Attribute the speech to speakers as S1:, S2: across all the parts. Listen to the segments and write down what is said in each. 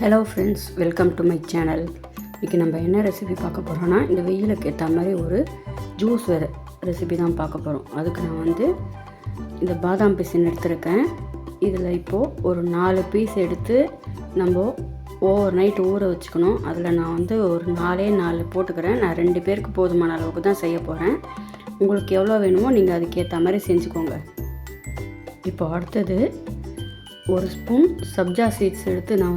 S1: Hello friends, welcome to my channel. இன்றைக்கி நம்ம என்ன ரெசிபி பார்க்க போகிறோன்னா, இந்த வெயிலுக்கு ஏற்ற மாதிரி ஒரு ஜூஸ் ரெசிபி தான் பார்க்க போகிறோம். அதுக்கு நான் இந்த பாதாம் பிசின் எடுத்துருக்கேன். இதில் இப்போது ஒரு 4 பீஸ் எடுத்து நம்ம ஓவர் நைட் ஊற வச்சுக்கணும். அதில் நான் ஒரு 4 போட்டுக்கிறேன். நான் 2 பேருக்கு போதுமான அளவுக்கு தான் செய்ய போகிறேன். உங்களுக்கு எவ்வளோ வேணுமோ நீங்கள் அதுக்கேற்ற மாதிரி செஞ்சுக்கோங்க. இப்போ அடுத்தது 1 ஸ்பூன் சப்ஜா சீட்ஸ் எடுத்து நான்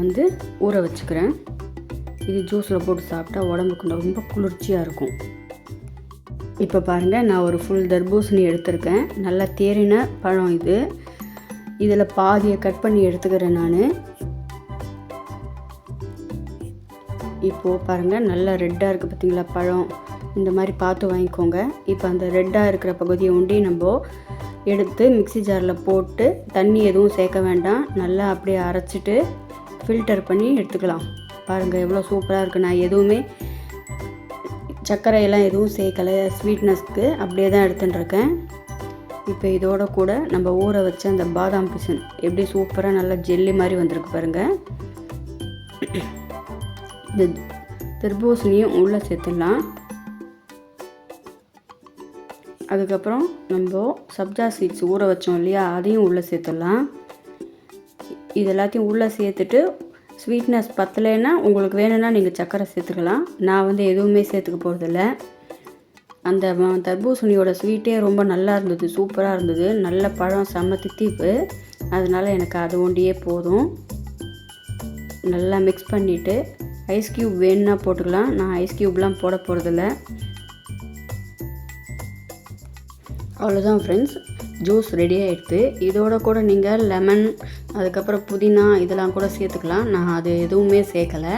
S1: ஊற வச்சுக்கிறேன். இது ஜூஸில் போட்டு சாப்பிட்டா உடம்புக்கு ரொம்ப குளிர்ச்சியாக இருக்கும். இப்போ பாருங்கள், நான் ஒரு ஃபுல் தர்பூசணி எடுத்திருக்கேன். நல்லா தேறின பழம் இது. இதில் பாதியை கட் பண்ணி எடுத்துக்கிறேன் நான். இப்போது பாருங்கள், நல்லா ரெட்டாக இருக்குது பார்த்திங்களா பழம். இந்த மாதிரி பார்த்து வாங்கிக்கோங்க. இப்போ அந்த ரெட்டாக இருக்கிற பகுதியை ஒண்டி நம்ம எடுத்து மிக்ஸி ஜாரில் போட்டு தண்ணி எதுவும் சேர்க்க வேண்டாம். நல்லா அப்படியே அரைச்சிட்டு ஃபில்டர் பண்ணி எடுத்துக்கலாம். பாருங்கள் எவ்வளோ சூப்பராக இருக்குது. நான் எதுவுமே சர்க்கரையெல்லாம் எதுவும் சேர்க்கலை. ஸ்வீட்னஸ்க்கு அப்படியே தான் எடுத்துட்டுருக்கேன். இப்போ இதோட கூட நம்ம ஊற வச்ச அந்த பாதாம் பிசின் எப்படி சூப்பராக நல்லா ஜெல்லி மாதிரி வந்திருக்கு பாருங்கள். இந்த தர்பூசணியும் உள்ளே சேர்த்துடலாம். அதுக்கப்புறம் நம்ம சப்ஜா சீட்ஸ் ஊற வச்சோம் இல்லையா, அதையும் உள்ளே சேர்த்துடலாம். இது எல்லாத்தையும் உள்ளே சேர்த்துட்டு ஸ்வீட்னஸ் பத்தலைன்னா உங்களுக்கு வேணும்னா நீங்கள் சர்க்கரை சேர்த்துக்கலாம். நான் எதுவுமே சேர்த்துக்க போகிறதில்ல. அந்த தர்பூசணியோட ஸ்வீட்டே ரொம்ப நல்லா இருந்தது, சூப்பராக இருந்தது. நல்ல பழம், செம்ம தித்திப்பு. அதனால் எனக்கு அது ஒண்டியே போதும். நல்லா மிக்ஸ் பண்ணிவிட்டு ஐஸ் க்யூப் வேணுன்னா போட்டுக்கலாம். நான் ஐஸ் க்யூப்லாம் போட போகிறதில்ல. அவ்வளோதான் ஃப்ரெண்ட்ஸ், ஜூஸ் ரெடி ஆகிடுது. இதோட கூட நீங்கள் லெமன், அதுக்கப்புறம் புதினா இதெல்லாம் கூட சேர்த்துக்கலாம். நான் அது எதுவுமே சேர்க்கலை.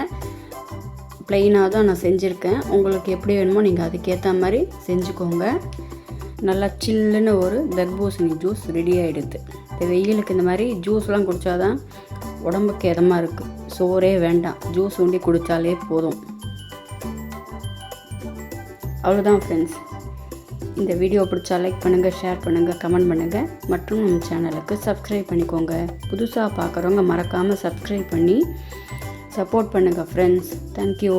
S1: ப்ளெயினாக தான் நான் செஞ்சுருக்கேன். உங்களுக்கு எப்படி வேணுமோ நீங்கள் அதுக்கேற்ற மாதிரி செஞ்சுக்கோங்க. நல்லா சில்லுன்னு ஒரு தர்பூசணி ஜூஸ் ரெடி ஆகிடுது. இந்த வெயிலுக்கு இந்த மாதிரி ஜூஸ்லாம் குடித்தாதான் உடம்புக்கு இதமாக இருக்குது. சோறே வேண்டாம், ஜூஸ் ஒண்டி குடித்தாலே போதும். அவ்வளோதான் ஃப்ரெண்ட்ஸ். இந்த வீடியோ பிடிச்சா லைக் பண்ணுங்கள், ஷேர் பண்ணுங்கள், கமெண்ட் பண்ணுங்கள். மற்றும் நம்ம சேனலுக்கு சப்ஸ்கிரைப் பண்ணிக்கோங்க. புதுசாக பார்க்குறவங்க மறக்காமல் சப்ஸ்கிரைப் பண்ணி சப்போர்ட் பண்ணுங்கள் ஃப்ரெண்ட்ஸ். தேங்க்யூ.